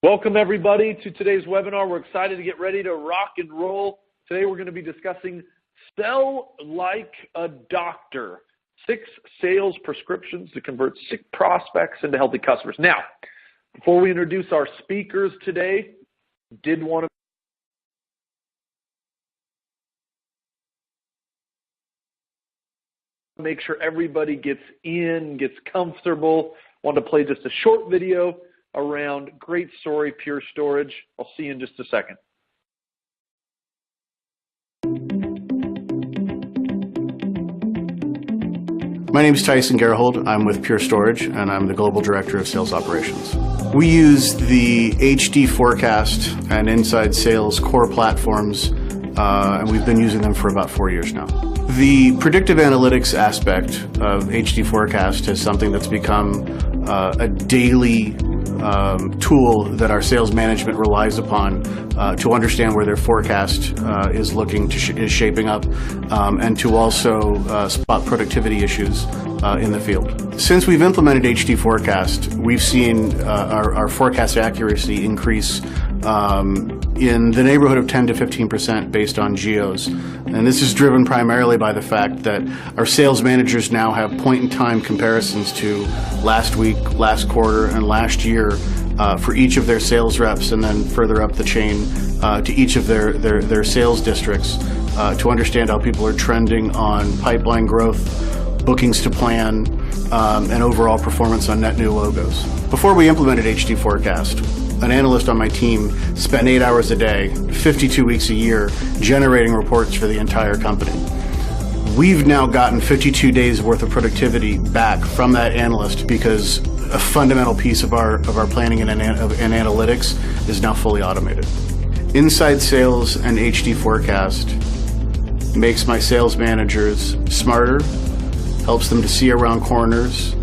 Welcome everybody to today's webinar. We're excited to get ready to rock and roll. Today we're going to be discussing Sell Like a Doctor, 6 sales prescriptions to convert sick prospects into healthy customers. Now, before we introduce our speakers today, did want to make sure everybody gets comfortable. Want to play just a short video around great story, Pure Storage. I'll see you in just a second. My name is Tyson Gerhold. I'm with Pure Storage, and I'm the Global Director of Sales Operations. We use the HD Forecast and Inside Sales core platforms, and we've been using them for about 4 years now. The predictive analytics aspect of HD Forecast is something that's become a daily tool that our sales management relies upon to understand where their forecast is shaping up, and to also spot productivity issues in the field. Since we've implemented HD Forecast, we've seen our forecast accuracy increase in the neighborhood of 10 to 15% based on geos. And this is driven primarily by the fact that our sales managers now have point-in-time comparisons to last week, last quarter, and last year for each of their sales reps, and then further up the chain to each of their sales districts to understand how people are trending on pipeline growth, bookings to plan, and overall performance on net new logos. Before we implemented HD Forecast, an analyst on my team spent 8 hours a day, 52 weeks a year, generating reports for the entire company. We've now gotten 52 days worth of productivity back from that analyst because a fundamental piece of our planning and analytics is now fully automated. Inside Sales and HD Forecast makes my sales managers smarter, helps them to see around corners,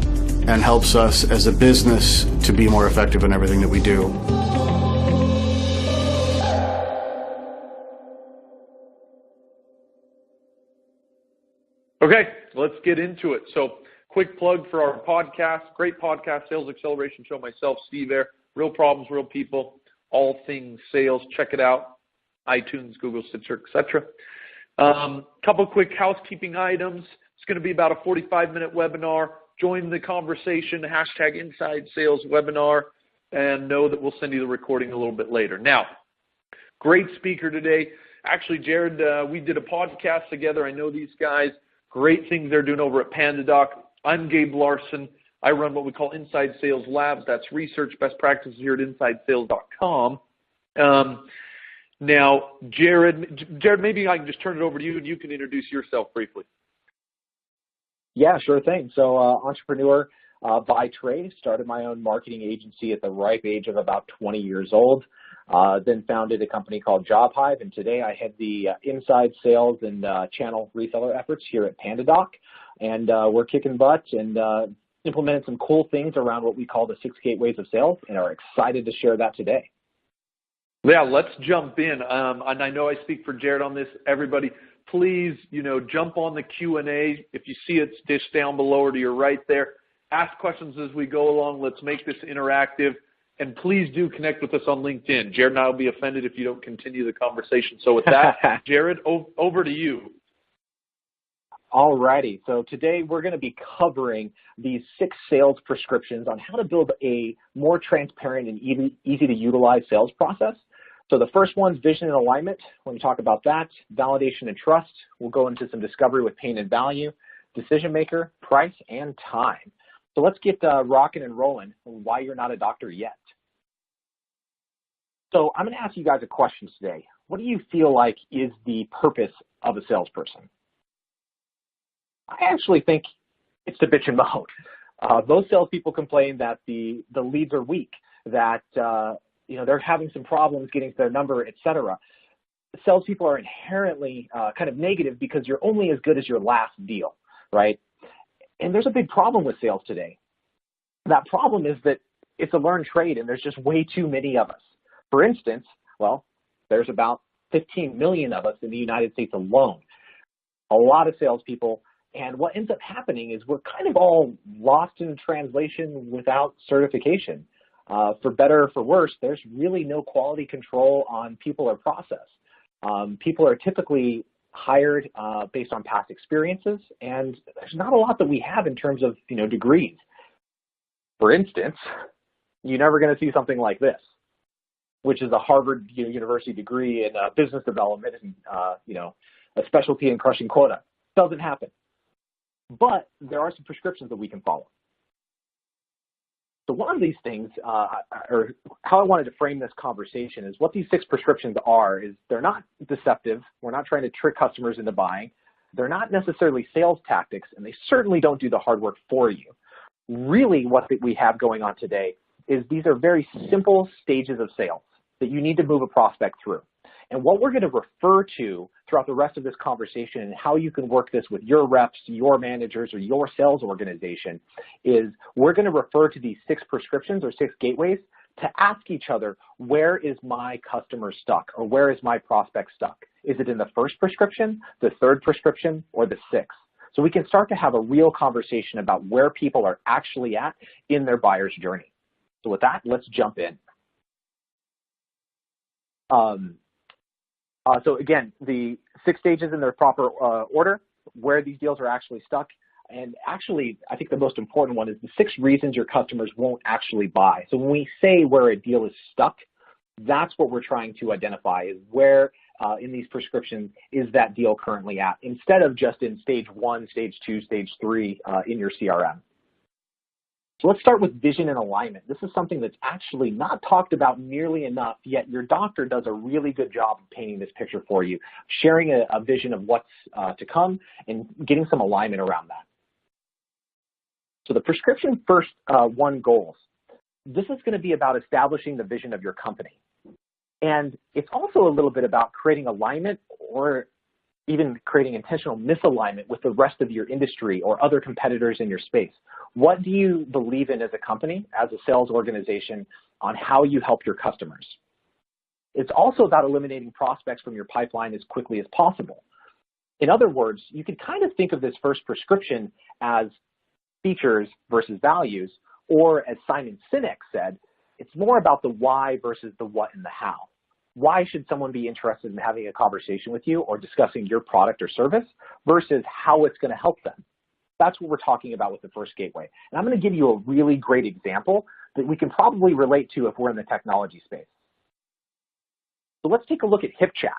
and helps us as a business to be more effective in everything that we do. Okay, let's get into it. So, quick plug for our podcast, great podcast, Sales Acceleration Show, myself, Steve there, real problems, real people, all things sales. Check it out, iTunes, Google, Stitcher, etc. Couple quick housekeeping items. It's going to be about a 45-minute webinar. Join the conversation, hashtag Inside Sales Webinar, and know that we'll send you the recording a little bit later. Now, great speaker today. Actually, Jared, we did a podcast together. I know these guys. Great things they're doing over at PandaDoc. I'm Gabe Larson. I run what we call Inside Sales Labs. That's research best practices here at InsideSales.com. Now, Jared, maybe I can just turn it over to you and you can introduce yourself briefly. Yeah, sure thing. So entrepreneur by trade, started my own marketing agency at the ripe age of about 20 years old, then founded a company called JobHive, and today I head the inside sales and channel reseller efforts here at PandaDoc, and we're kicking butt and implemented some cool things around what we call the 6 gateways of sales, and are excited to share that today. Yeah, let's jump in. And I know I speak for Jared on this. Everybody, please, jump on the Q&A. If you see it, dish down below or to your right there. Ask questions as we go along. Let's make this interactive. And please do connect with us on LinkedIn. Jared and I will be offended if you don't continue the conversation. So with that, Jared, over to you. All righty. So today we're going to be covering these 6 sales prescriptions on how to build a more transparent and easy to utilize sales process. So the first one's vision and alignment. When we talk about that, validation and trust, we'll go into some discovery with pain and value, decision maker, price, and time. So let's get rocking and rolling on why you're not a doctor yet. So I'm going to ask you guys a question today. What do you feel like is the purpose of a salesperson? I actually think it's to bitch and moan. Most salespeople complain that the leads are weak, that they're having some problems getting to their number, etc. Salespeople are inherently kind of negative because you're only as good as your last deal, right? And there's a big problem with sales today. That problem is that it's a learned trade and there's just way too many of us. For instance, well, there's about 15 million of us in the United States alone. A lot of salespeople, and what ends up happening is we're kind of all lost in translation without certification. For better or for worse, there's really no quality control on people or process. People are typically hired based on past experiences, and there's not a lot that we have in terms of degrees. For instance, you're never going to see something like this, which is a Harvard University degree in business development and a specialty in crushing quota. Doesn't happen. But there are some prescriptions that we can follow. So one of these things, or how I wanted to frame this conversation, is what these 6 prescriptions are is they're not deceptive. We're not trying to trick customers into buying. They're not necessarily sales tactics, and they certainly don't do the hard work for you. Really what we have going on today is these are very simple stages of sales that you need to move a prospect through. And what we're going to refer to throughout the rest of this conversation and how you can work this with your reps, your managers, or your sales organization is we're going to refer to these 6 prescriptions or 6 gateways to ask each other, where is my customer stuck, or where is my prospect stuck? Is it in the first prescription, the 3rd prescription, or the 6th? So we can start to have a real conversation about where people are actually at in their buyer's journey. So with that, let's jump in. So again, the 6 stages in their proper order, where these deals are actually stuck. And actually, I think the most important one is the 6 reasons your customers won't actually buy. So when we say where a deal is stuck, that's what we're trying to identify, is where in these prescriptions is that deal currently at, instead of just in stage 1, stage 2, stage 3 in your CRM. So let's start with vision and alignment. This is something that's actually not talked about nearly enough, yet your doctor does a really good job of painting this picture for you, sharing a vision of what's to come and getting some alignment around that. So the prescription first 1 goals. This is going to be about establishing the vision of your company. And it's also a little bit about creating alignment or even creating intentional misalignment with the rest of your industry or other competitors in your space. What do you believe in as a company, as a sales organization, on how you help your customers? It's also about eliminating prospects from your pipeline as quickly as possible. In other words, you can kind of think of this first prescription as features versus values, or as Simon Sinek said, it's more about the why versus the what and the how. Why should someone be interested in having a conversation with you or discussing your product or service versus how it's going to help them? That's what we're talking about with the first gateway. And I'm going to give you a really great example that we can probably relate to if we're in the technology space. So let's take a look at HipChat.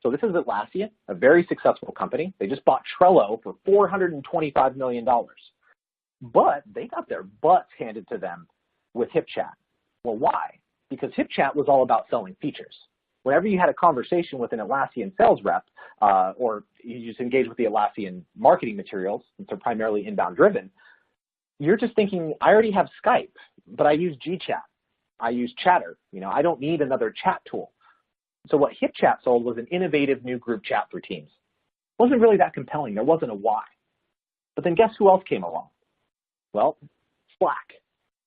So this is Atlassian, a very successful company. They just bought Trello for $425 million. But they got their butts handed to them with HipChat. Well, why? Because HipChat was all about selling features. Whenever you had a conversation with an Atlassian sales rep, or you just engage with the Atlassian marketing materials, since they're primarily inbound driven, you're just thinking, I already have Skype, but I use GChat. I use Chatter. I don't need another chat tool. So what HipChat sold was an innovative new group chat for teams. It wasn't really that compelling. There wasn't a why. But then guess who else came along? Well, Slack.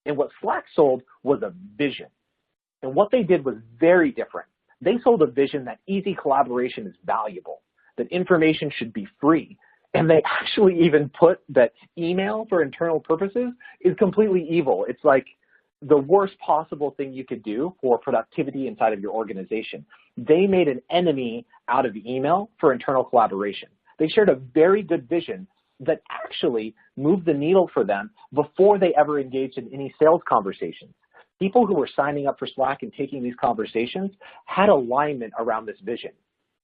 And what Slack sold was a vision. And what they did was very different. They sold a vision that easy collaboration is valuable, that information should be free. And they actually even put that email for internal purposes is completely evil. It's like the worst possible thing you could do for productivity inside of your organization. They made an enemy out of email for internal collaboration. They shared a very good vision that actually moved the needle for them before they ever engaged in any sales conversations. People who were signing up for Slack and taking these conversations had alignment around this vision.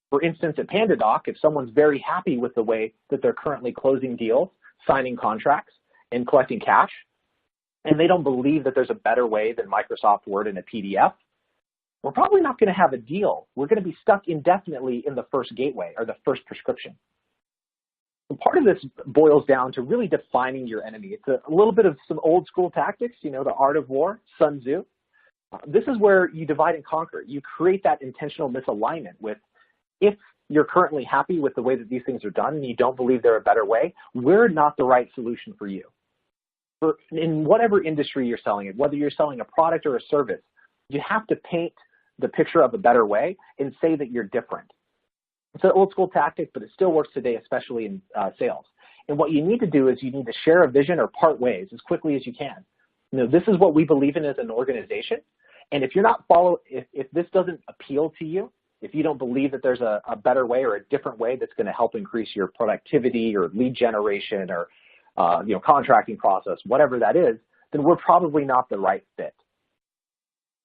For instance, at PandaDoc, if someone's very happy with the way that they're currently closing deals, signing contracts, and collecting cash, and they don't believe that there's a better way than Microsoft Word and a PDF, we're probably not going to have a deal. We're going to be stuck indefinitely in the first gateway or the first prescription. And part of this boils down to really defining your enemy. It's a little bit of some old school tactics, the art of war, Sun Tzu. This is where you divide and conquer. You create that intentional misalignment with, if you're currently happy with the way that these things are done and you don't believe they're a better way, we're not the right solution for you. In whatever industry you're selling it, whether you're selling a product or a service, you have to paint the picture of a better way and say that you're different. It's an old school tactic, but it still works today, especially in sales. And what you need to do is you need to share a vision or part ways as quickly as you can. This is what we believe in as an organization. And if you're not if this doesn't appeal to you, if you don't believe that there's a better way or a different way that's going to help increase your productivity or lead generation or contracting process, whatever that is, then we're probably not the right fit,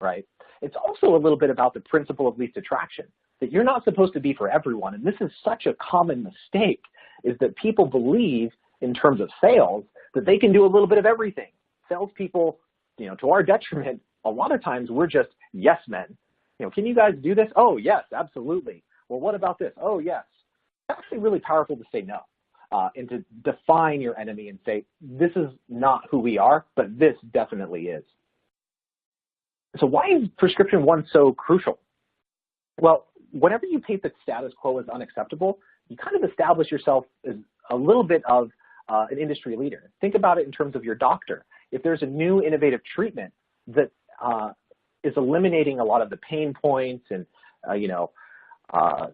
right? It's also a little bit about the principle of least attraction, that you're not supposed to be for everyone. And this is such a common mistake, is that people believe in terms of sales that they can do a little bit of everything. Salespeople, to our detriment, a lot of times we're just yes men. Can you guys do this? Oh, yes, absolutely. Well, what about this? Oh, yes. It's actually really powerful to say no and to define your enemy and say, this is not who we are, but this definitely is. So why is prescription 1 so crucial? Well, whenever you paint the status quo as unacceptable, you kind of establish yourself as a little bit of an industry leader. Think about it in terms of your doctor. If there's a new innovative treatment that is eliminating a lot of the pain points and,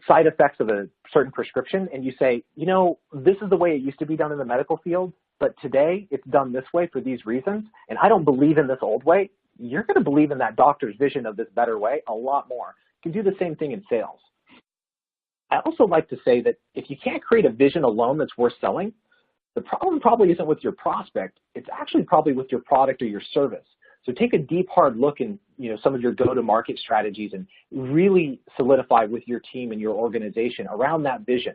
side effects of a certain prescription, and you say, this is the way it used to be done in the medical field, but today it's done this way for these reasons, and I don't believe in this old way, you're going to believe in that doctor's vision of this better way a lot more. You can do the same thing in sales. I also like to say that if you can't create a vision alone that's worth selling, the problem probably isn't with your prospect. It's actually probably with your product or your service. So take a deep, hard look in some of your go-to-market strategies and really solidify with your team and your organization around that vision.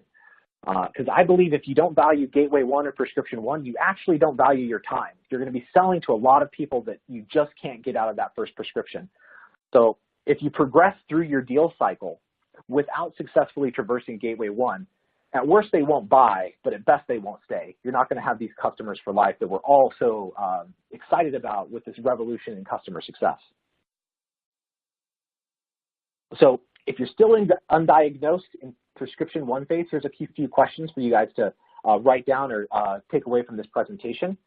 Because I believe if you don't value Gateway 1 or Prescription 1, you actually don't value your time. You're going to be selling to a lot of people that you just can't get out of that first prescription. So if you progress through your deal cycle without successfully traversing Gateway 1, at worst they won't buy, but at best they won't stay. You're not going to have these customers for life that we're all so excited about with this revolution in customer success. So if you're still undiagnosed in Prescription 1 phase, here's a few questions for you guys to write down or take away from this presentation.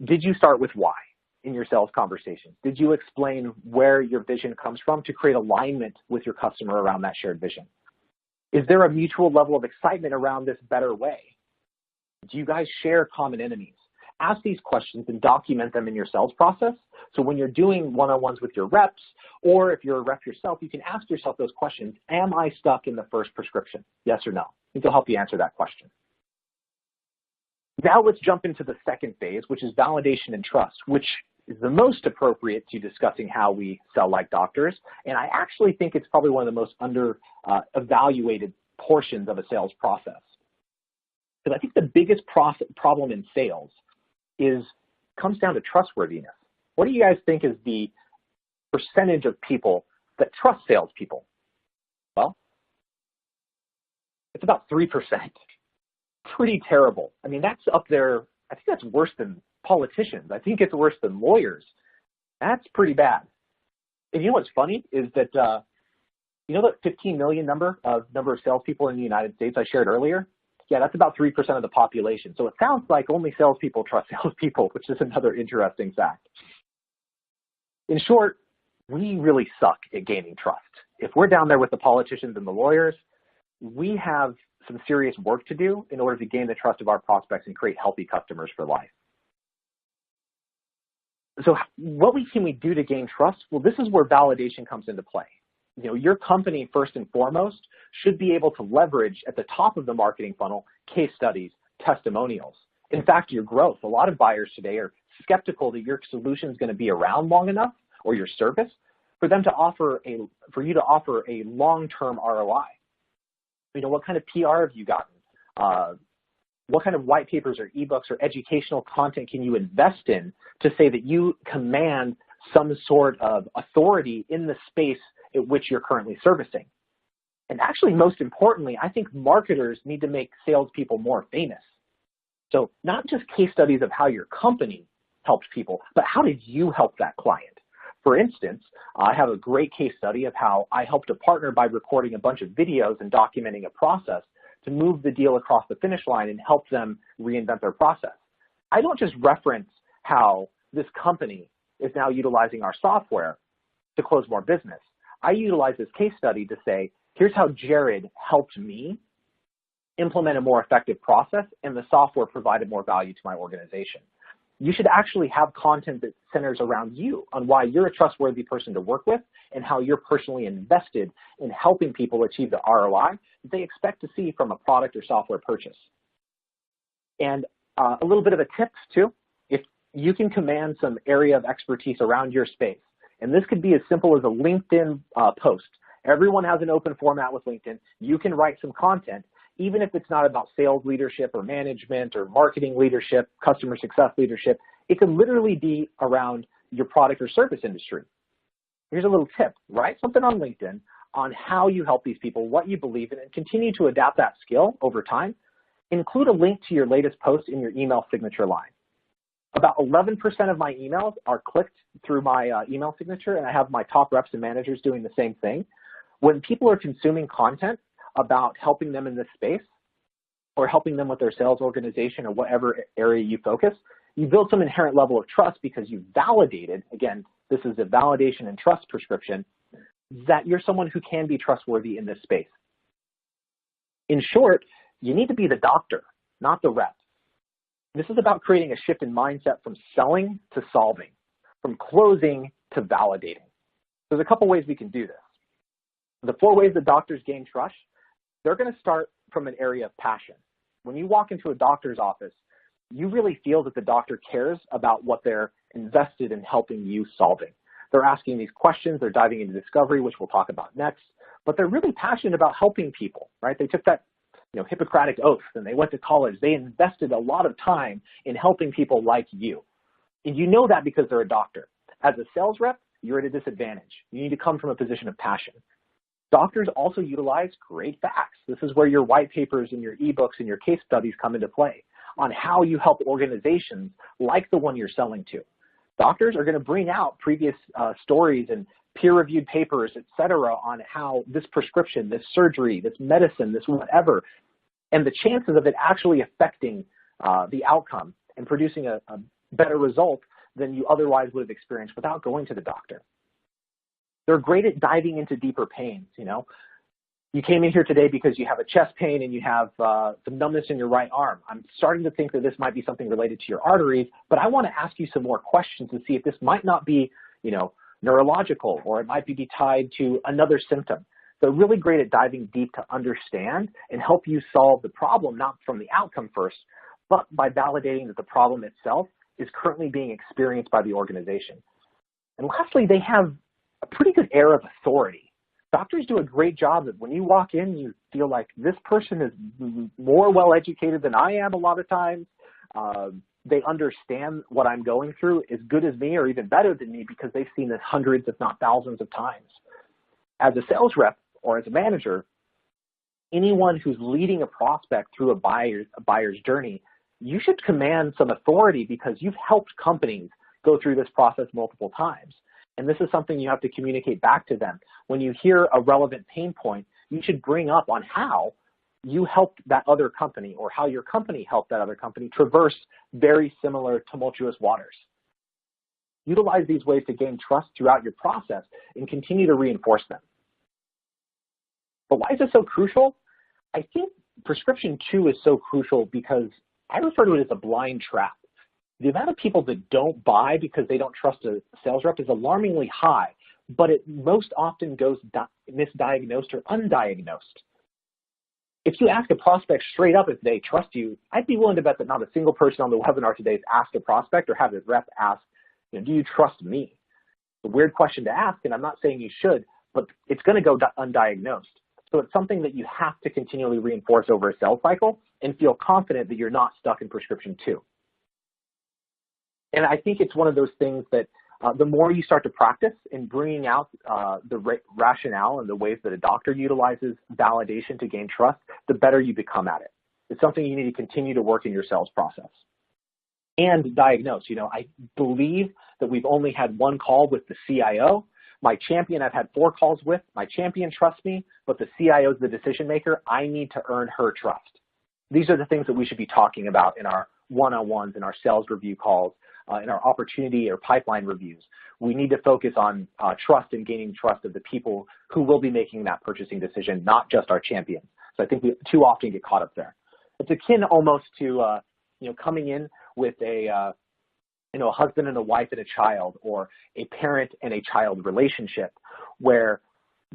Did you start with why in your sales conversations? Did you explain where your vision comes from to create alignment with your customer around that shared vision? Is there a mutual level of excitement around this better way? Do you guys share common enemies? Ask these questions and document them in your sales process. So when you're doing one-on-ones with your reps, or if you're a rep yourself, you can ask yourself those questions. Am I stuck in the first prescription? Yes or no? I think it'll help you answer that question. Now let's jump into the second phase, which is validation and trust, which is the most appropriate to discussing how we sell like doctors. And I actually think it's probably one of the most evaluated portions of a sales process. Because I think the biggest problem in sales comes down to trustworthiness. What do you guys think is the percentage of people that trust salespeople? Well, it's about 3%. Pretty terrible. I mean, that's up there. I think that's worse than politicians. I think it's worse than lawyers. That's pretty bad. And you know what's funny is that, that 15 million number of salespeople in the United States I shared earlier? Yeah, that's about 3% of the population. So it sounds like only salespeople trust salespeople, which is another interesting fact. In short, we really suck at gaining trust. If we're down there with the politicians and the lawyers, we have some serious work to do in order to gain the trust of our prospects and create healthy customers for life. So what can we do to gain trust? Well, this is where validation comes into play. Your company, first and foremost, should be able to leverage at the top of the marketing funnel case studies, testimonials. In fact, your growth. A lot of buyers today are skeptical that your solution is going to be around long enough, or your service, for you to offer a long-term ROI. What kind of PR have you gotten? What kind of white papers or ebooks or educational content can you invest in to say that you command some sort of authority in the space at which you're currently servicing? And actually, most importantly, I think marketers need to make salespeople more famous. So not just case studies of how your company helped people, but how did you help that client? For instance, I have a great case study of how I helped a partner by recording a bunch of videos and documenting a process to move the deal across the finish line and help them reinvent their process. I don't just reference how this company is now utilizing our software to close more business. I utilize this case study to say, here's how Jared helped me implement a more effective process, and the software provided more value to my organization. You should actually have content that centers around you, on why you're a trustworthy person to work with and how you're personally invested in helping people achieve the ROI that they expect to see from a product or software purchase. And a little bit of a tip too, if you can command some area of expertise around your space, and this could be as simple as a LinkedIn post. Everyone has an open format with LinkedIn. You can write some content, even if it's not about sales leadership or management or marketing leadership, customer success leadership. It could literally be around your product or service industry. Here's a little tip. Write something on LinkedIn on how you help these people, what you believe in, and continue to adapt that skill over time. Include a link to your latest post in your email signature line. About 11% of my emails are clicked through my email signature, and I have my top reps and managers doing the same thing. When people are consuming content about helping them in this space or helping them with their sales organization or whatever area you focus, you build some inherent level of trust because you validated, again, this is a validation and trust prescription, that you're someone who can be trustworthy in this space. In short, you need to be the doctor, not the rep. This is about creating a shift in mindset from selling to solving, from closing to validating. There's a couple ways we can do this. The 4 ways that doctors gain trust, they're going to start from an area of passion. When you walk into a doctor's office, you really feel that the doctor cares about what they're invested in helping you solving. They're asking these questions, they're diving into discovery, which we'll talk about next, but they're really passionate about helping people, right? They took that Hippocratic oath, and they went to college. They invested a lot of time in helping people like you. And you know that because they're a doctor. As a sales rep, you're at a disadvantage. You need to come from a position of passion. Doctors also utilize great facts. This is where your white papers and your ebooks and your case studies come into play on how you help organizations like the one you're selling to. Doctors are going to bring out previous stories and peer-reviewed papers, et cetera, on how this prescription, this surgery, this medicine, this whatever, and the chances of it actually affecting the outcome and producing a better result than you otherwise would have experienced without going to the doctor. They're great at diving into deeper pains. You came in here today because you have a chest pain and you have some numbness in your right arm. I'm starting to think that this might be something related to your arteries, but I want to ask you some more questions to see if this might not be, neurological, or it might be tied to another symptom. They're really great at diving deep to understand and help you solve the problem, not from the outcome first, but by validating that the problem itself is currently being experienced by the organization. And lastly, they have a pretty good air of authority. Doctors do a great job that when you walk in, you feel like this person is more well-educated than I am a lot of times. They understand what I'm going through as good as me or even better than me because they've seen this hundreds, if not thousands of times. As a sales rep or as a manager, anyone who's leading a prospect through a buyer's journey, you should command some authority because you've helped companies go through this process multiple times. And this is something you have to communicate back to them. When you hear a relevant pain point, you should bring up on how you helped that other company or how your company helped that other company traverse very similar tumultuous waters. Utilize these ways to gain trust throughout your process and continue to reinforce them. But why is this so crucial? I think prescription 2 is so crucial because I refer to it as a blind trap. The amount of people that don't buy because they don't trust a sales rep is alarmingly high, but it most often goes misdiagnosed or undiagnosed. If you ask a prospect straight up if they trust you, I'd be willing to bet that not a single person on the webinar today has asked a prospect or had a rep ask, do you trust me? It's a weird question to ask, and I'm not saying you should, but it's going to go undiagnosed. So it's something that you have to continually reinforce over a sales cycle and feel confident that you're not stuck in prescription 2. And I think it's one of those things that the more you start to practice in bringing out the rationale and the ways that a doctor utilizes validation to gain trust, the better you become at it. It's something you need to continue to work in your sales process. And diagnose. I believe that we've only had one call with the CIO. My champion I've had 4 calls with. My champion trusts me, but the CIO is the decision maker. I need to earn her trust. These are the things that we should be talking about in our one-on-ones, in our sales review calls, in our opportunity or pipeline reviews. We need to focus on trust and gaining trust of the people who will be making that purchasing decision, not just our champions. So I think we too often get caught up there. It's akin almost to coming in with a a husband and a wife and a child, or a parent and a child relationship, where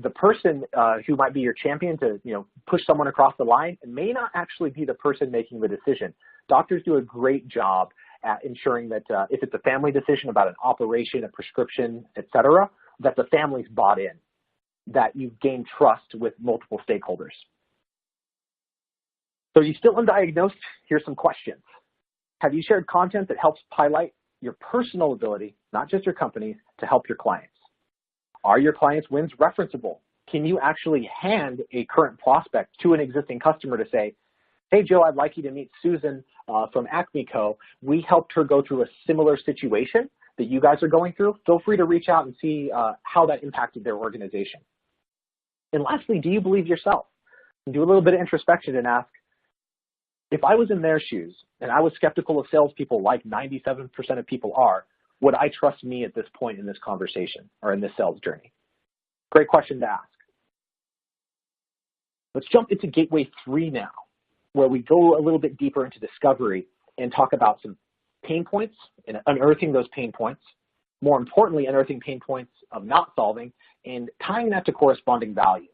the person who might be your champion to push someone across the line may not actually be the person making the decision. Doctors do a great job at ensuring that if it's a family decision about an operation, a prescription, etc., that the family's bought in, that you've gained trust with multiple stakeholders. So are you still undiagnosed? Here's some questions. Have you shared content that helps highlight your personal ability, not just your company's, to help your clients? Are your clients' wins referenceable? Can you actually hand a current prospect to an existing customer to say, hey, Joe, I'd like you to meet Susan from Acme Co. We helped her go through a similar situation that you guys are going through. Feel free to reach out and see how that impacted their organization. And lastly, do you believe yourself? Do a little bit of introspection and ask, if I was in their shoes and I was skeptical of salespeople like 97% of people are, would I trust me at this point in this conversation or in this sales journey? Great question to ask. Let's jump into Gateway 3 now, where we go a little bit deeper into discovery and talk about some pain points and unearthing those pain points. More importantly, unearthing pain points of not solving and tying that to corresponding value.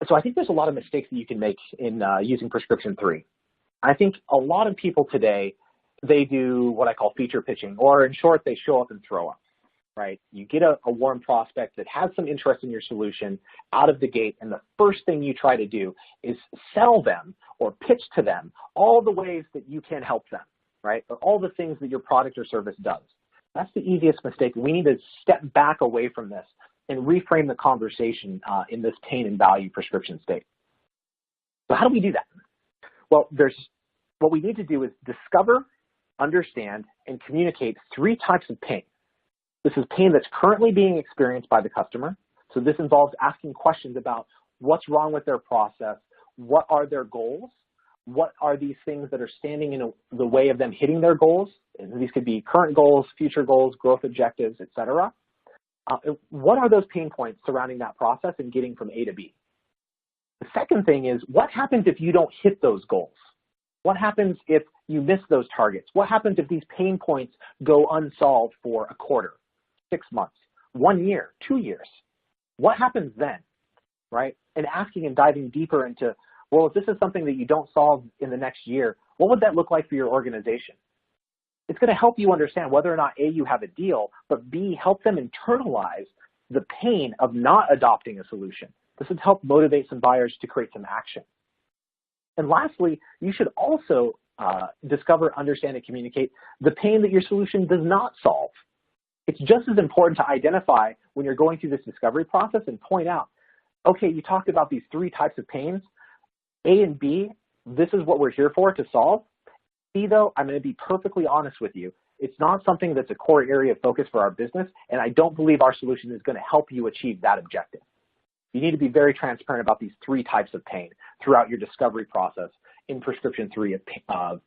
So I think there's a lot of mistakes that you can make in using Prescription 3. I think a lot of people today, they do what I call feature pitching, or in short, they show up and throw up, right? You get a warm prospect that has some interest in your solution out of the gate, and the first thing you try to do is sell them or pitch to them all the ways that you can help them, right? Or all the things that your product or service does. That's the easiest mistake. We need to step back away from this and reframe the conversation in this pain and value prescription state. So how do we do that? Well, what we need to do is discover, understand, and communicate 3 types of pain. This is pain that's currently being experienced by the customer. So this involves asking questions about what's wrong with their process, what are their goals, what are these things that are standing in the way of them hitting their goals. And these could be current goals, future goals, growth objectives, etc. What are those pain points surrounding that process and getting from A to B? The second thing is, what happens if you don't hit those goals? What happens if you miss those targets? What happens if these pain points go unsolved for a quarter, 6 months, 1 year, 2 years? What happens then, right? And asking and diving deeper into, well, if this is something that you don't solve in the next year, what would that look like for your organization? It's going to help you understand whether or not A, you have a deal, but B, help them internalize the pain of not adopting a solution. This would help motivate some buyers to create some action. And lastly, you should also discover, understand, and communicate the pain that your solution does not solve. It's just as important to identify when you're going through this discovery process and point out, okay, you talked about these 3 types of pains, A and B, this is what we're here for to solve. C, though, I'm going to be perfectly honest with you. It's not something that's a core area of focus for our business, and I don't believe our solution is going to help you achieve that objective. You need to be very transparent about these 3 types of pain throughout your discovery process in Prescription 3 of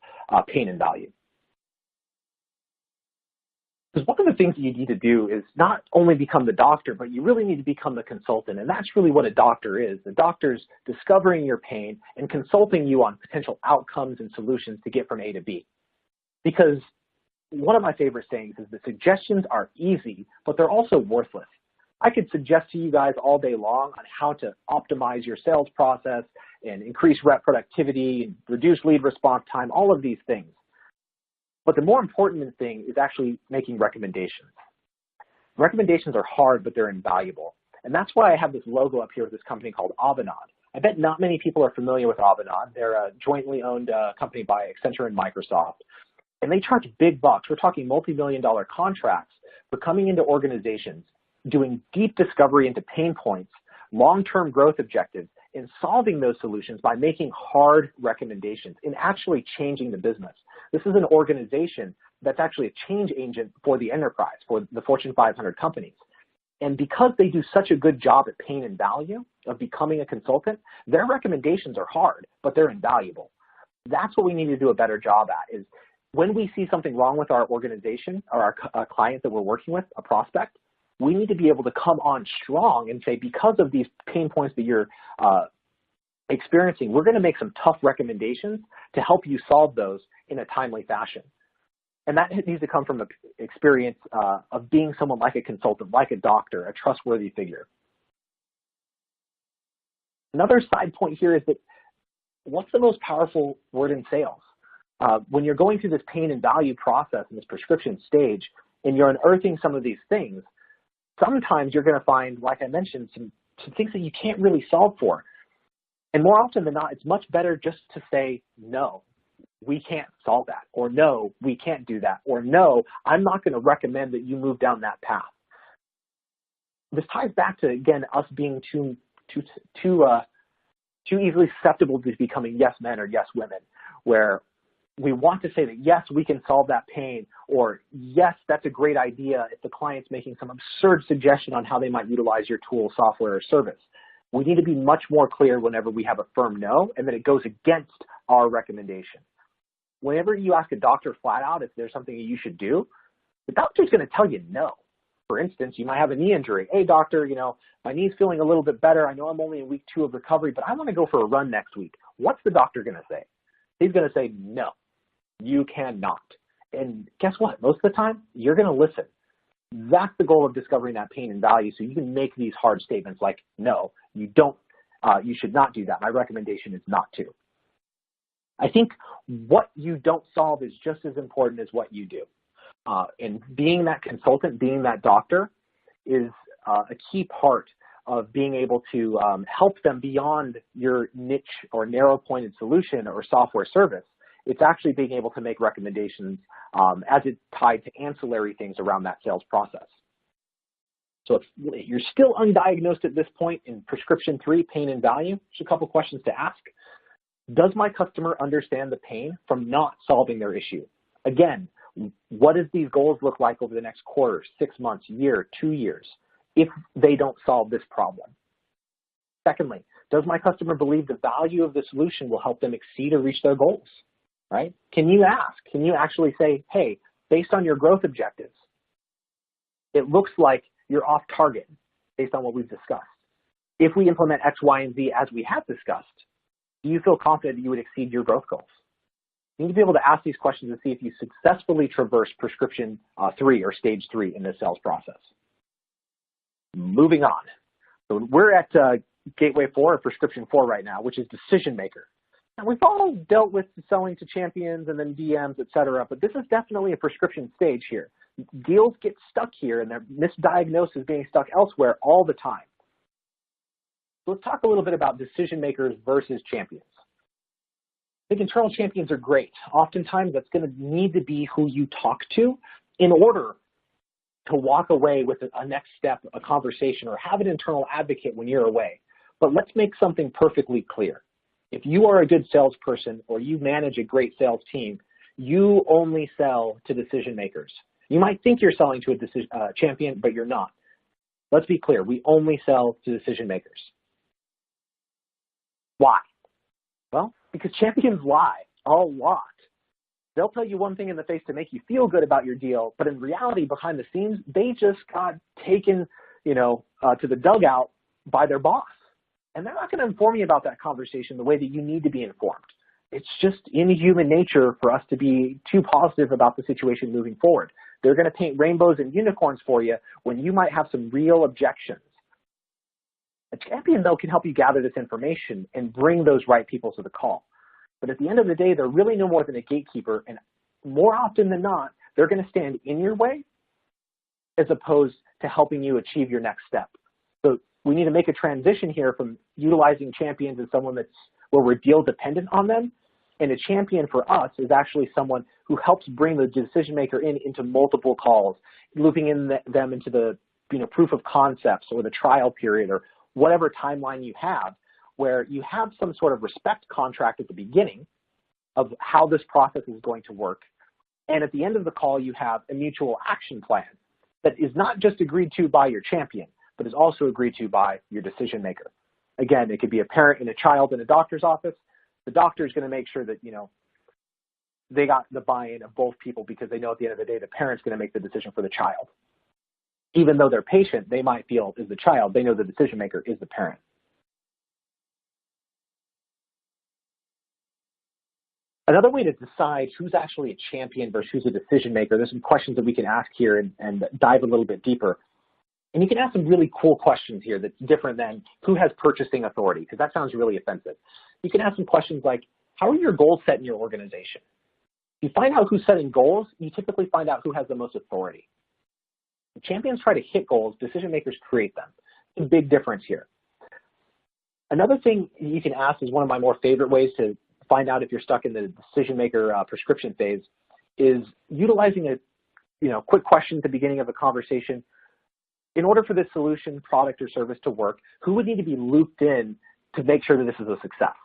pain and value. Because one of the things that you need to do is not only become the doctor, but you really need to become the consultant. And that's really what a doctor is. The doctor's discovering your pain and consulting you on potential outcomes and solutions to get from A to B. Because one of my favorite sayings is that suggestions are easy, but they're also worthless. I could suggest to you guys all day long on how to optimize your sales process and increase rep productivity and reduce lead response time, all of these things. But the more important thing is actually making recommendations. Recommendations are hard, but they're invaluable. And that's why I have this logo up here with this company called Avanade. I bet not many people are familiar with Avanade. They're a jointly owned company by Accenture and Microsoft. And they charge big bucks. We're talking multi-million-dollar contracts for coming into organizations, doing deep discovery into pain points, long-term growth objectives, and solving those solutions by making hard recommendations and actually changing the business. This is an organization that's actually a change agent for the enterprise, for the Fortune 500 companies. And because they do such a good job at pain and value of becoming a consultant, their recommendations are hard, but they're invaluable. That's what we need to do a better job at, is when we see something wrong with our organization or our client that we're working with, a prospect, we need to be able to come on strong and say, because of these pain points that you're experiencing, we're going to make some tough recommendations to help you solve those in a timely fashion. And that needs to come from an experience of being someone like a consultant, like a doctor, a trustworthy figure. Another side point here is that what's the most powerful word in sales? When you're going through this pain and value process in this prescription stage and you're unearthing some of these things, sometimes you're going to find, like I mentioned, some things that you can't really solve for. And more often than not, it's much better just to say, no, we can't solve that, or no, we can't do that, or no, I'm not going to recommend that you move down that path. This ties back to, again, us being too easily susceptible to becoming yes men or yes women, where we want to say that, yes, we can solve that pain, or yes, that's a great idea if the client's making some absurd suggestion on how they might utilize your tool, software, or service. We need to be much more clear whenever we have a firm no, and that it goes against our recommendation. Whenever you ask a doctor flat out if there's something you should do, the doctor's going to tell you no. For instance, you might have a knee injury. Hey, doctor, my knee's feeling a little bit better. I know I'm only in week 2 of recovery, but I want to go for a run next week. What's the doctor going to say? He's going to say, no, you cannot. And guess what? Most of the time, you're going to listen. That's the goal of discovering that pain and value, so you can make these hard statements like, no, you should not do that. My recommendation is not to. I think what you don't solve is just as important as what you do. And being that consultant, being that doctor is a key part of being able to help them beyond your niche or narrow-pointed solution or software service. It's actually being able to make recommendations as it's tied to ancillary things around that sales process. So if you're still undiagnosed at this point in prescription 3, pain and value, just a couple questions to ask. Does my customer understand the pain from not solving their issue? Again, what does these goals look like over the next quarter, 6 months, year, 2 years, if they don't solve this problem? Secondly, does my customer believe the value of the solution will help them exceed or reach their goals? Right? Can you ask? Can you actually say, hey, based on your growth objectives, it looks like you're off target based on what we've discussed. If we implement X, Y, and Z as we have discussed, do you feel confident that you would exceed your growth goals? You need to be able to ask these questions to see if you successfully traverse prescription 3 or stage 3 in this sales process. Moving on. So we're at gateway 4 or prescription 4 right now, which is decision maker. Now, we've all dealt with selling to champions and then DMs, et cetera, but this is definitely a prescription stage here. Deals get stuck here and they're misdiagnosed as being stuck elsewhere all the time. So let's talk a little bit about decision makers versus champions. I think internal champions are great. Oftentimes that's going to need to be who you talk to in order to walk away with a next step, a conversation, or have an internal advocate when you're away. But let's make something perfectly clear. If you are a good salesperson or you manage a great sales team, you only sell to decision makers. You might think you're selling to a champion, but you're not. Let's be clear. We only sell to decision makers. Why? Well, because champions lie a lot. They'll tell you one thing in the face to make you feel good about your deal, but in reality, behind the scenes, they just got taken, to the dugout by their boss. And they're not going to inform you about that conversation the way that you need to be informed. It's just in human nature for us to be too positive about the situation moving forward. They're going to paint rainbows and unicorns for you when you might have some real objections. A champion, though, can help you gather this information and bring those right people to the call. But at the end of the day, they're really no more than a gatekeeper, and more often than not, they're going to stand in your way as opposed to helping you achieve your next step. So we need to make a transition here from utilizing champions as someone that's where we're deal dependent on them, and a champion for us is actually someone who helps bring the decision maker into multiple calls, looping in them into the proof of concepts or the trial period or whatever timeline you have, where you have some sort of respect contract at the beginning of how this process is going to work. And at the end of the call, you have a mutual action plan that is not just agreed to by your champion, but is also agreed to by your decision maker. Again, it could be a parent and a child in a doctor's office. The doctor is going to make sure that, they got the buy-in of both people because they know at the end of the day, the parent's going to make the decision for the child. Even though their patient, they might feel is the child, they know the decision maker is the parent. Another way to decide who's actually a champion versus who's a decision maker, there's some questions that we can ask here and dive a little bit deeper. And you can ask some really cool questions here that's different than who has purchasing authority, because that sounds really offensive. You can ask some questions like, how are your goals set in your organization? If you find out who's setting goals, you typically find out who has the most authority. Champions try to hit goals, decision makers create them. It's a big difference here. Another thing you can ask is one of my more favorite ways to find out if you're stuck in the decision maker prescription phase is utilizing a quick question at the beginning of a conversation. In order for this solution, product, or service to work, who would need to be looped in to make sure that this is a success,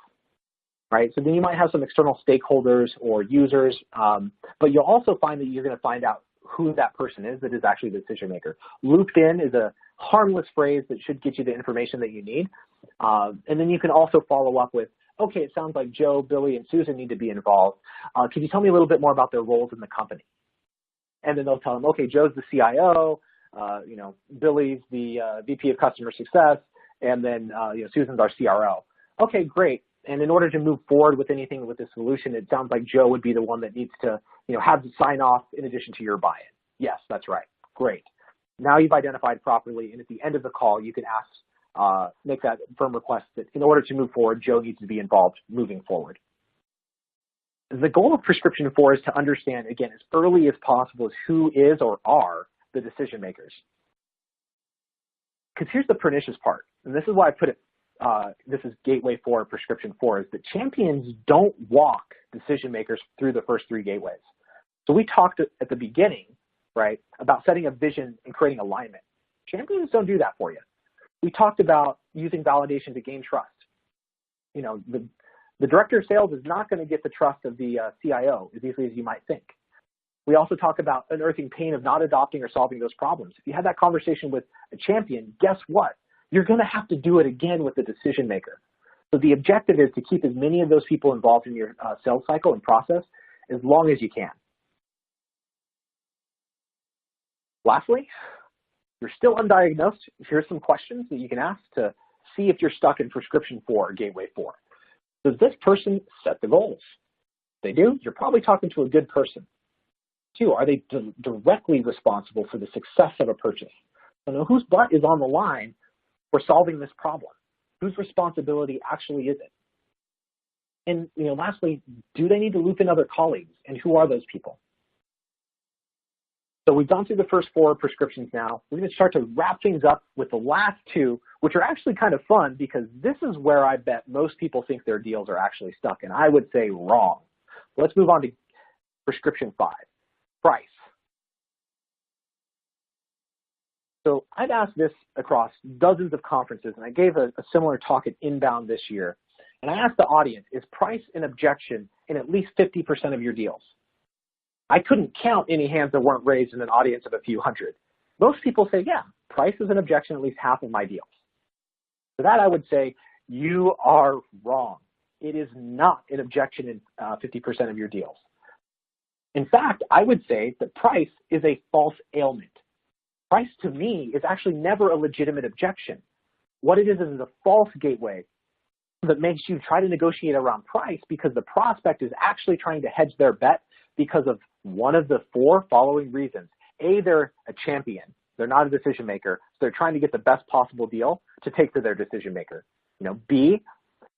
right? So then you might have some external stakeholders or users, but you'll also find that you're going to find out who that person is that is actually the decision maker. Looped in is a harmless phrase that should get you the information that you need. And then you can also follow up with, okay, it sounds like Joe, Billy, and Susan need to be involved. Can you tell me a little bit more about their roles in the company? And then they'll tell them, okay, Joe's the CIO, Billy's the VP of Customer Success, and then Susan's our CRO. Okay, great. And in order to move forward with anything with this solution, it sounds like Joe would be the one that needs to have the sign off in addition to your buy-in. Yes, that's right. Great. Now you've identified properly, and at the end of the call, you can make that firm request that in order to move forward, Joe needs to be involved moving forward. The goal of Prescription 4 is to understand, again, as early as possible, is who is or are the decision makers. Because here's the pernicious part, and this is why I put it, this is gateway 4, Prescription 4, is that champions don't walk decision makers through the first 3 gateways. So we talked at the beginning, right, about setting a vision and creating alignment. Champions don't do that for you. We talked about using validation to gain trust. The director of sales is not going to get the trust of the CIO as easily as you might think. We also talk about unearthing pain of not adopting or solving those problems. If you had that conversation with a champion, guess what? You're going to have to do it again with the decision maker. So the objective is to keep as many of those people involved in your sales cycle and process as long as you can. Lastly, you're still undiagnosed. Here's some questions that you can ask to see if you're stuck in Prescription 4 or Gateway 4. Does this person set the goals? If they do, you're probably talking to a good person. 2, are they directly responsible for the success of a purchase? So know whose butt is on the line for solving this problem? Whose responsibility actually is it? And lastly, do they need to loop in other colleagues? And who are those people? So we've gone through the first 4 prescriptions now. We're going to start to wrap things up with the last 2, which are actually kind of fun because this is where I bet most people think their deals are actually stuck, and I would say wrong. Let's move on to Prescription 5, price. So I've asked this across dozens of conferences, and I gave a similar talk at Inbound this year. And I asked the audience, is price an objection in at least 50% of your deals? I couldn't count any hands that weren't raised in an audience of a few hundred. Most people say, yeah, price is an objection in at least half of my deals. For that, I would say, you are wrong. It is not an objection in 50% of your deals. In fact, I would say that price is a false ailment. Price, to me, is actually never a legitimate objection. What it is a false gateway that makes you try to negotiate around price because the prospect is actually trying to hedge their bet because of one of the 4 following reasons. A, they're a champion. They're not a decision maker. So they're trying to get the best possible deal to take to their decision maker. B,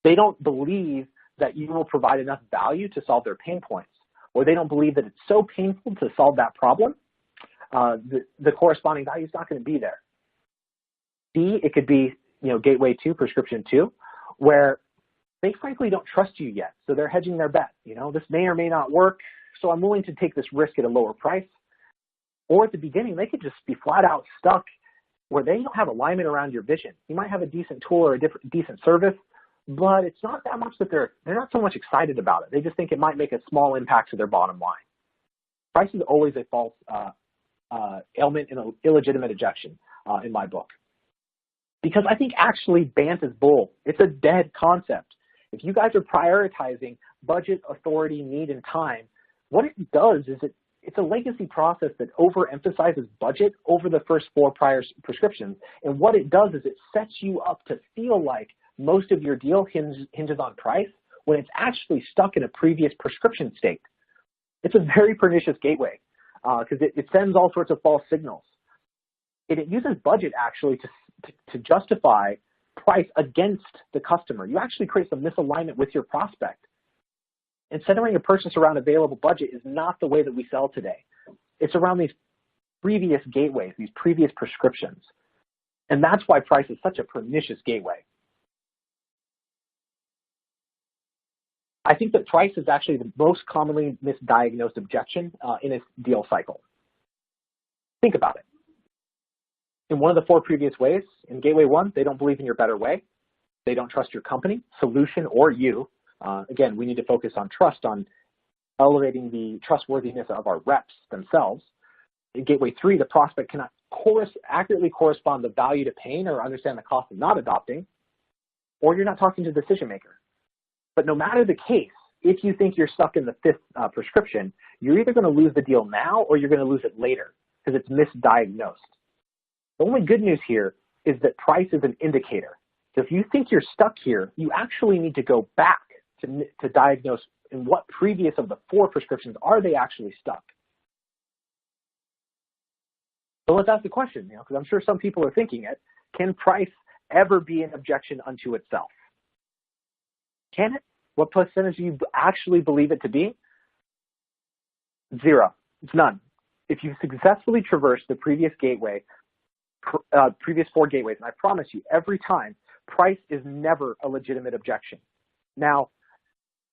they don't believe that you will provide enough value to solve their pain points, or they don't believe that it's so painful to solve that problem, the corresponding value is not going to be there. C, it could be, Gateway 2, Prescription 2, where they frankly don't trust you yet. So they're hedging their bet. This may or may not work, so I'm willing to take this risk at a lower price. Or at the beginning, they could just be flat out stuck where they don't have alignment around your vision. You might have a decent tool or a decent service, but it's not that much that they're not so much excited about it. They just think it might make a small impact to their bottom line. Price is always a false ailment and an illegitimate objection in my book. Because I think actually BANT is bull. It's a dead concept. If you guys are prioritizing budget, authority, need, and time, what it does is it's a legacy process that overemphasizes budget over the first 4 prior prescriptions. And what it does is it sets you up to feel like most of your deal hinges on price, when it's actually stuck in a previous prescription state. It's a very pernicious gateway because it sends all sorts of false signals. It uses budget actually to justify price against the customer. You actually create some misalignment with your prospect. And centering a purchase around available budget is not the way that we sell today. It's around these previous gateways, these previous prescriptions. And that's why price is such a pernicious gateway. I think that price is actually the most commonly misdiagnosed objection in a deal cycle. Think about it. In one of the 4 previous ways, in Gateway 1, they don't believe in your better way. They don't trust your company, solution, or you. Again, we need to focus on trust, on elevating the trustworthiness of our reps themselves. In Gateway 3, the prospect cannot accurately correspond the value to pain or understand the cost of not adopting, or you're not talking to the decision maker. But no matter the case, if you think you're stuck in the 5th prescription, you're either going to lose the deal now or you're going to lose it later because it's misdiagnosed. The only good news here is that price is an indicator. So if you think you're stuck here, you actually need to go back to diagnose in what previous of the 4 prescriptions are they actually stuck. So let's ask the question, because I'm sure some people are thinking it. Can price ever be an objection unto itself? Can it? What percentage do you actually believe it to be? 0. It's none. If you successfully traverse the previous gateway, previous 4 gateways, and I promise you, every time, price is never a legitimate objection. Now,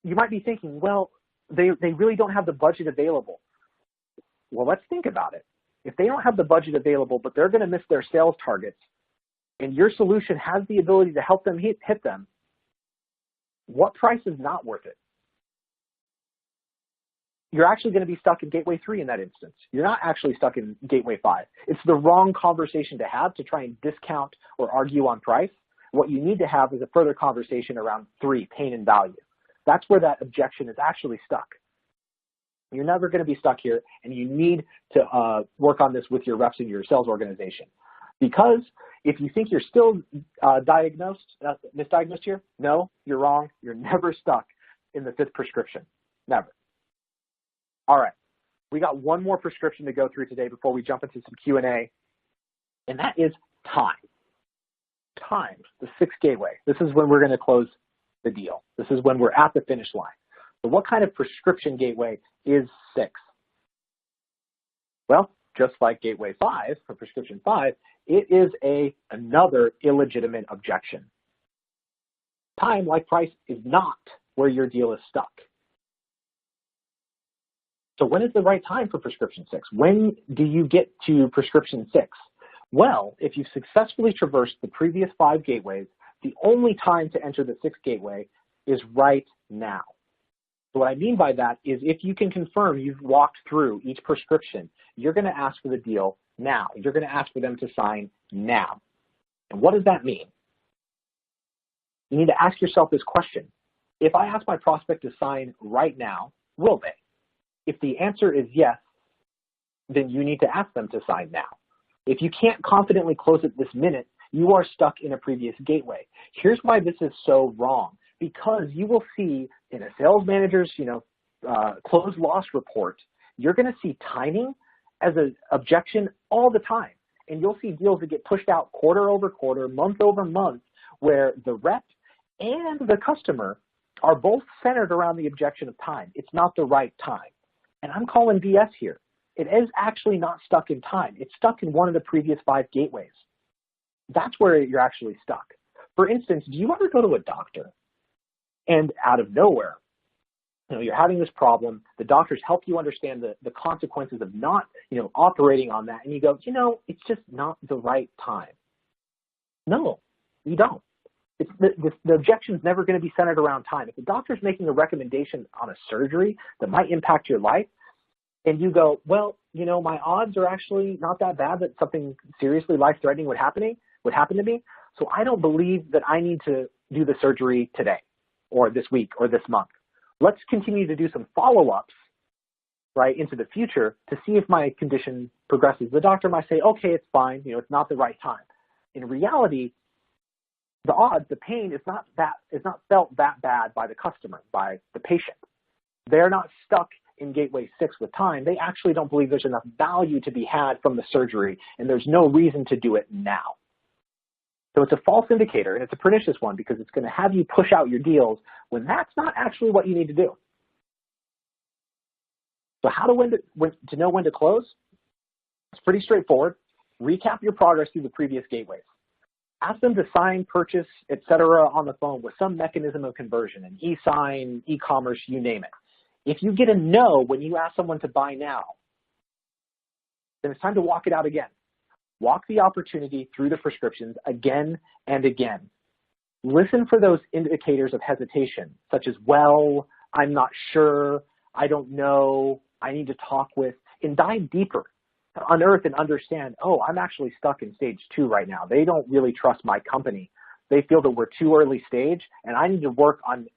you might be thinking, well, they really don't have the budget available. Well, let's think about it. If they don't have the budget available, but they're going to miss their sales targets, and your solution has the ability to help them hit them, what price is not worth it? You're actually going to be stuck in Gateway 3 in that instance. You're not actually stuck in Gateway 5. It's the wrong conversation to have to try and discount or argue on price. What you need to have is a further conversation around 3, pain and value. That's where that objection is actually stuck. You're never going to be stuck here, and you need to work on this with your reps in your sales organization. Because if you think you're still misdiagnosed here, no, you're wrong. You're never stuck in the 5th prescription. Never. All right. We got one more prescription to go through today before we jump into some Q&A, and that is time. Time, the 6th gateway. This is when we're going to close the deal. This is when we're at the finish line. So what kind of prescription gateway is 6? Well, just like Gateway 5, or Prescription 5, it is another illegitimate objection. Time, like price, is not where your deal is stuck. So when is the right time for Prescription 6? When do you get to Prescription 6? Well, if you've successfully traversed the previous 5 gateways, the only time to enter the 6th gateway is right now. So what I mean by that is if you can confirm you've walked through each prescription, you're going to ask for the deal now. You're going to ask for them to sign now. And what does that mean? You need to ask yourself this question. If I ask my prospect to sign right now, will they? If the answer is yes, then you need to ask them to sign now. If you can't confidently close it this minute, you are stuck in a previous gateway. Here's why this is so wrong. Because you will see in a sales manager's, close loss report, you're going to see timing as an objection all the time. And you'll see deals that get pushed out quarter over quarter, month over month, where the rep and the customer are both centered around the objection of time. It's not the right time. And I'm calling BS here. It is actually not stuck in time. It's stuck in one of the previous 5 gateways. That's where you're actually stuck. For instance, do you ever go to a doctor and out of nowhere, you're having this problem, the doctors help you understand the consequences of not, operating on that, and you go, it's just not the right time. No, you don't. The objection is never going to be centered around time. If the doctor's making a recommendation on a surgery that might impact your life, and you go, well, my odds are actually not that bad that something seriously life-threatening would happen to me, so I don't believe that I need to do the surgery today or this week or this month. Let's continue to do some follow-ups, right, into the future to see if my condition progresses. The doctor might say, okay, it's fine, it's not the right time. In reality, the odds, the pain is not felt that bad by the customer, by the patient. They're not stuck in gateway 6 with time. They actually don't believe there's enough value to be had from the surgery, and there's no reason to do it now. So it's a false indicator, and it's a pernicious one because it's going to have you push out your deals when that's not actually what you need to do. So how to know when to close? It's pretty straightforward. Recap your progress through the previous gateways. Ask them to sign, purchase, etc. on the phone with some mechanism of conversion, an e-sign, e-commerce, you name it. If you get a no when you ask someone to buy now, then it's time to walk it out again. Walk the opportunity through the prescriptions again and again. Listen for those indicators of hesitation, such as, well, I'm not sure, I don't know, I need to talk with, and dive deeper to unearth and understand, oh, I'm actually stuck in stage 2 right now. They don't really trust my company. They feel that we're too early stage, and I need to work on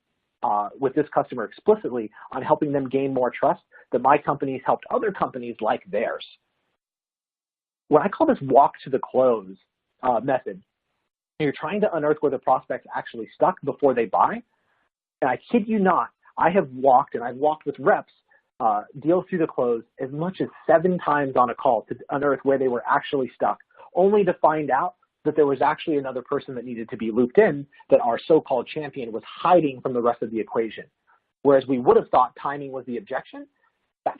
with this customer explicitly on helping them gain more trust that my company's helped other companies like theirs. What I call this walk to the close method, you're trying to unearth where the prospect's actually stuck before they buy. And I kid you not, I've walked with reps deals through the close as much as 7 times on a call to unearth where they were actually stuck, only to find out that there was actually another person that needed to be looped in, that our so-called champion was hiding from the rest of the equation. Whereas we would have thought timing was the objection, it's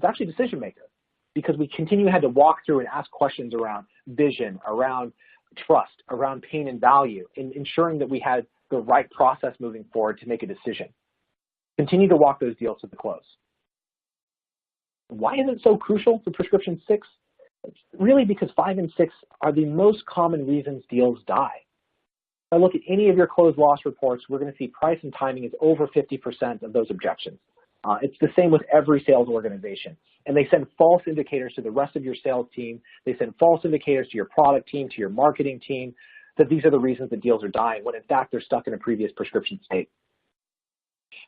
actually decision maker, because we had to walk through and ask questions around vision, around trust, around pain and value, in ensuring that we had the right process moving forward to make a decision. Continue to walk those deals to the close. Why is it so crucial for prescription 6? It's really because 5 and 6 are the most common reasons deals die. If I look at any of your close loss reports, we're going to see price and timing is over 50% of those objections. It's the same with every sales organization. And they send false indicators to the rest of your sales team. They send false indicators to your product team, to your marketing team, that these are the reasons that deals are dying, when in fact they're stuck in a previous prescription state.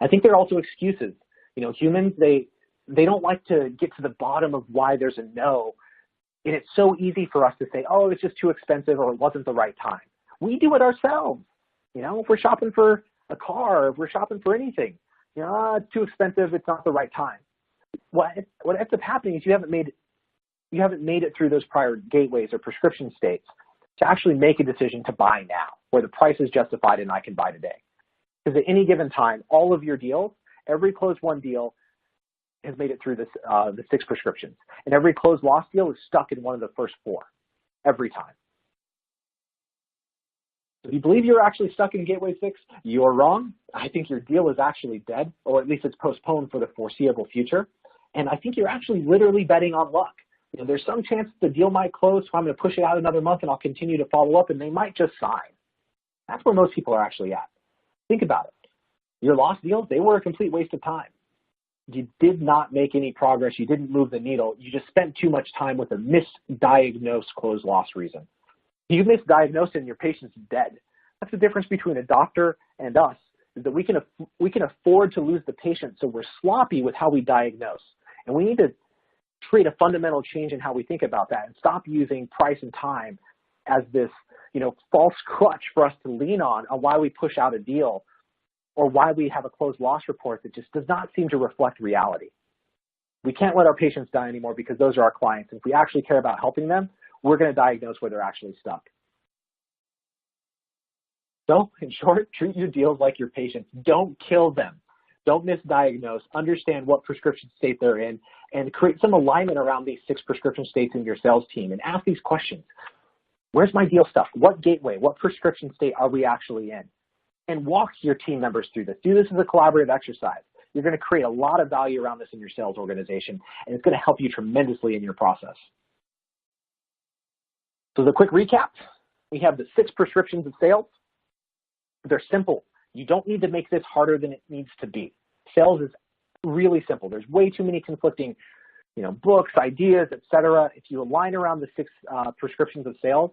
I think there are also excuses. Humans, they don't like to get to the bottom of why there's a no. And it's so easy for us to say, oh, it's just too expensive, or it wasn't the right time. We do it ourselves. If we're shopping for a car, if we're shopping for anything, it's too expensive, it's not the right time. What ends up happening is you haven't made it through those prior gateways or prescription states to actually make a decision to buy now, where the price is justified and I can buy today. Because at any given time, all of your deals, every closed won deal has made it through the 6 prescriptions. And every closed loss deal is stuck in one of the first 4, every time. If you believe you're actually stuck in Gateway 6, you're wrong. I think your deal is actually dead, or at least it's postponed for the foreseeable future. And I think you're actually literally betting on luck. There's some chance the deal might close, so I'm going to push it out another month and I'll continue to follow up, and they might just sign. That's where most people are actually at. Think about it. Your lost deals, they were a complete waste of time. You did not make any progress. You didn't move the needle. You just spent too much time with a misdiagnosed close loss reason. You misdiagnosed and your patient's dead. That's the difference between a doctor and us, is that we can afford to lose the patient, so we're sloppy with how we diagnose. And we need to create a fundamental change in how we think about that and stop using price and time as this, false crutch for us to lean on why we push out a deal, or why we have a closed loss report that just does not seem to reflect reality. We can't let our patients die anymore because those are our clients. And if we actually care about helping them, we're going to diagnose where they're actually stuck. So, in short, treat your deals like your patients. Don't kill them. Don't misdiagnose. Understand what prescription state they're in, and create some alignment around these 6 prescription states in your sales team, and ask these questions. Where's my deal stuck? What gateway? What prescription state are we actually in? And walk your team members through this. Do this as a collaborative exercise. You're going to create a lot of value around this in your sales organization, and it's going to help you tremendously in your process. So the quick recap, we have the 6 prescriptions of sales. They're simple. You don't need to make this harder than it needs to be. Sales is really simple. There's way too many conflicting, books, ideas, etc. If you align around the 6 prescriptions of sales,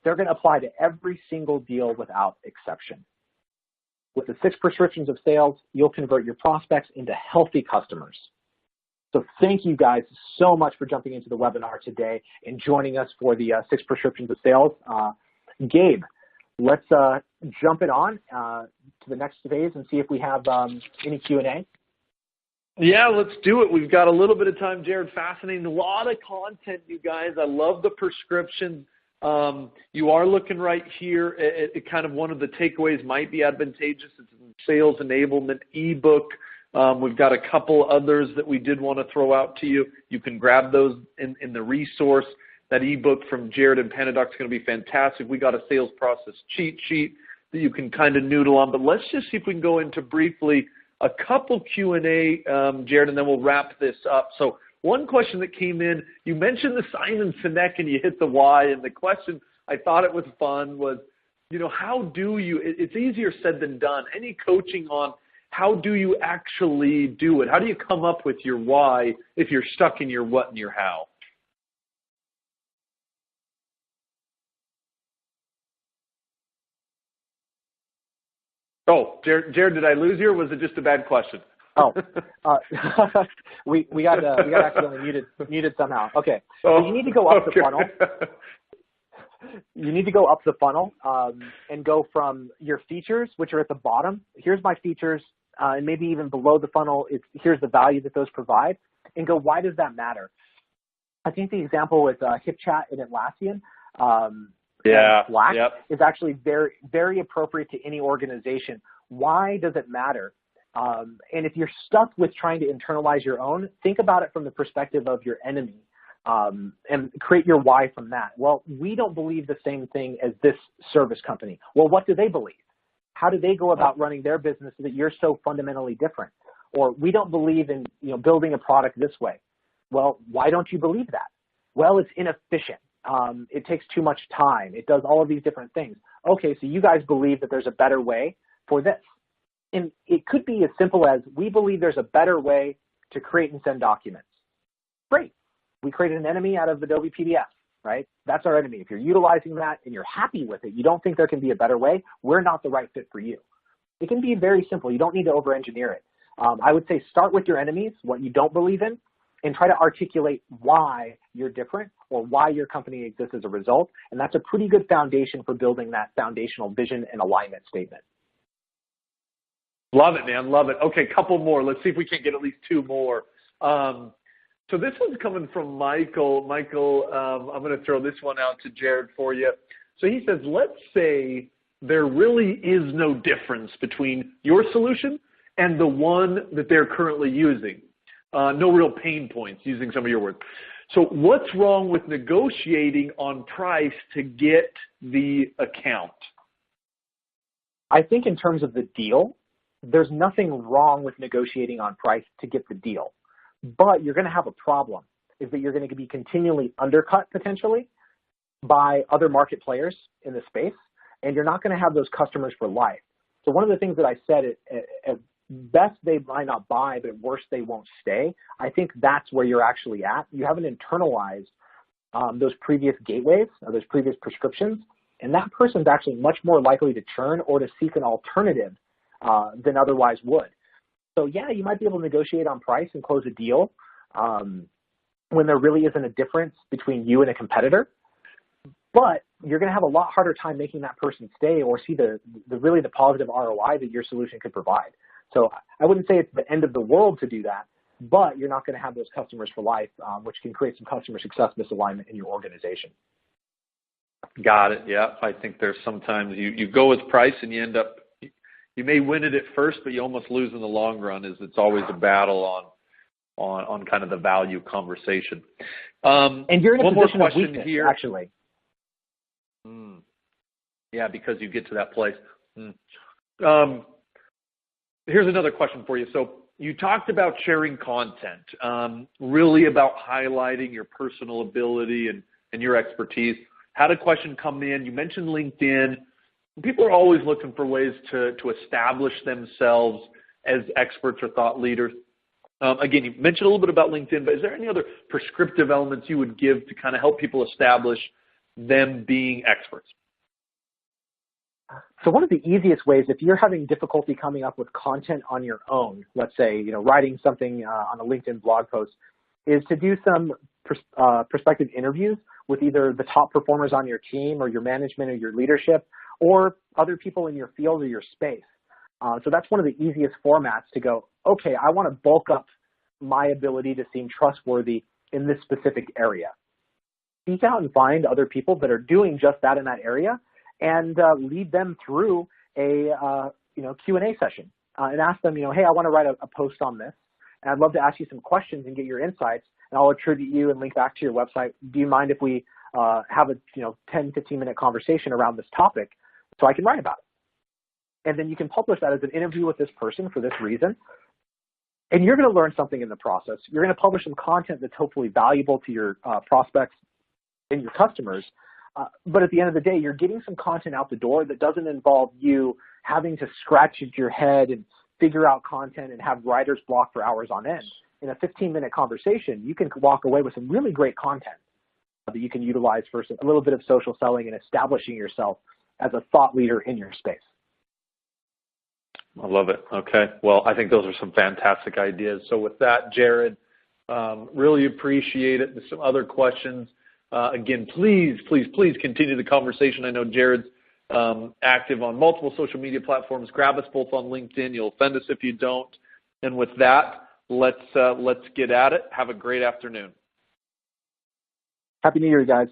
they're going to apply to every single deal without exception. With the 6 prescriptions of sales, you'll convert your prospects into healthy customers. So thank you guys so much for jumping into the webinar today and joining us for the 6 prescriptions of sales. Gabe, let's jump it on to the next phase and see if we have any Q&A. Yeah, let's do it. We've got a little bit of time, Jared. Fascinating. A lot of content, you guys. I love the prescription. You are looking right here at kind of one of the takeaways might be advantageous. It's a sales enablement ebook. We've got a couple others that we did want to throw out to you. You can grab those in the resource. That ebook from Jared and Panadoc is going to be fantastic. We got a sales process cheat sheet that you can kind of noodle on. But let's just see if we can go into briefly a couple Q&A, Jared, and then we'll wrap this up. So one question that came in, you mentioned the Simon Sinek and you hit the why, and the question, I thought it was fun, was, how do you, it's easier said than done, any coaching on how do you actually do it? How do you come up with your why if you're stuck in your what and your how? Oh, Jared, did I lose you, or was it just a bad question? We got accidentally muted somehow. Okay, so you need to go up the funnel. You need to go up the funnel and go from your features, which are at the bottom. Here's my features, and maybe even below the funnel, here's the value that those provide, and go, why does that matter? I think the example with HipChat and Atlassian, Slack is actually very, very appropriate to any organization. Why does it matter? And if you're stuck with trying to internalize your own, think about it from the perspective of your enemy and create your why from that. Well, we don't believe the same thing as this service company. Well, what do they believe? How do they go about running their business that you're so fundamentally different? Or we don't believe in building a product this way. Well, why don't you believe that? Well, it's inefficient. It takes too much time. It does all of these different things. Okay, so you guys believe that there's a better way for this. And it could be as simple as, we believe there's a better way to create and send documents. Great. We created an enemy out of Adobe PDF, right? That's our enemy. If you're utilizing that and you're happy with it, you don't think there can be a better way, we're not the right fit for you. It can be very simple. You don't need to over-engineer it. I would say start with your enemies, what you don't believe in, and try to articulate why you're different or why your company exists as a result. And that's a pretty good foundation for building that foundational vision and alignment statement. Love it, man. Love it. Okay, couple more. Let's see if we can get at least two more. So this one's coming from Michael. Michael, I'm going to throw this one out to Jared for you. So he says, let's say there really is no difference between your solution and the one that they're currently using. No real pain points, using some of your words. So what's wrong with negotiating on price to get the account? I think in terms of the deal, there's nothing wrong with negotiating on price to get the deal. But you're going to have a problem, is that you're going to be continually undercut potentially by other market players in the space, and you're not going to have those customers for life. So one of the things that I said, at best they might not buy, but at worst they won't stay. I think that's where you're actually at. You haven't internalized those previous gateways or those previous prescriptions, and that person's actually much more likely to churn or to seek an alternative than otherwise would. So yeah, you might be able to negotiate on price and close a deal when there really isn't a difference between you and a competitor, but you're going to have a lot harder time making that person stay or see the really the positive ROI that your solution could provide. So I wouldn't say it's the end of the world to do that, but you're not going to have those customers for life, which can create some customer success misalignment in your organization. Got it. Yeah, I think there's sometimes you go with price and you end up, you may win it at first, but you almost lose in the long run. It's always a battle on kind of the value conversation. And you're in a position of weakness, here. Actually. Yeah, because you get to that place. Here's another question for you. So you talked about sharing content, really about highlighting your personal ability and your expertise. Had a question come in. You mentioned LinkedIn. People are always looking for ways to establish themselves as experts or thought leaders. Again, you mentioned a little bit about LinkedIn, but is there any other prescriptive elements you would give to kind of help people establish them being experts? So one of the easiest ways, if you're having difficulty coming up with content on your own, let's say, writing something on a LinkedIn blog post, is to do some prospective interviews with either the top performers on your team or your management or your leadership, or other people in your field or your space. So that's one of the easiest formats to go, okay, I want to bulk up my ability to seem trustworthy in this specific area. Seek out and find other people that are doing just that in that area, and lead them through a Q&A session and ask them, hey, I want to write a post on this, and I'd love to ask you some questions and get your insights, and I'll attribute you and link back to your website. Do you mind if we have a 10, 15-minute conversation around this topic so I can write about it? And then you can publish that as an interview with this person for this reason. And you're going to learn something in the process. You're going to publish some content that's hopefully valuable to your prospects and your customers. But at the end of the day, you're getting some content out the door that doesn't involve you having to scratch at your head and figure out content and have writer's block for hours on end. In a 15-minute conversation, you can walk away with some really great content that you can utilize for a little bit of social selling and establishing yourself as a thought leader in your space. I love it. Okay. Well, I think those are some fantastic ideas. So with that, Jared, really appreciate it. There's some other questions. Again, please continue the conversation. I know Jared's active on multiple social media platforms. Grab us both on LinkedIn. You'll offend us if you don't. And with that, let's get at it. Have a great afternoon. Happy New Year, guys.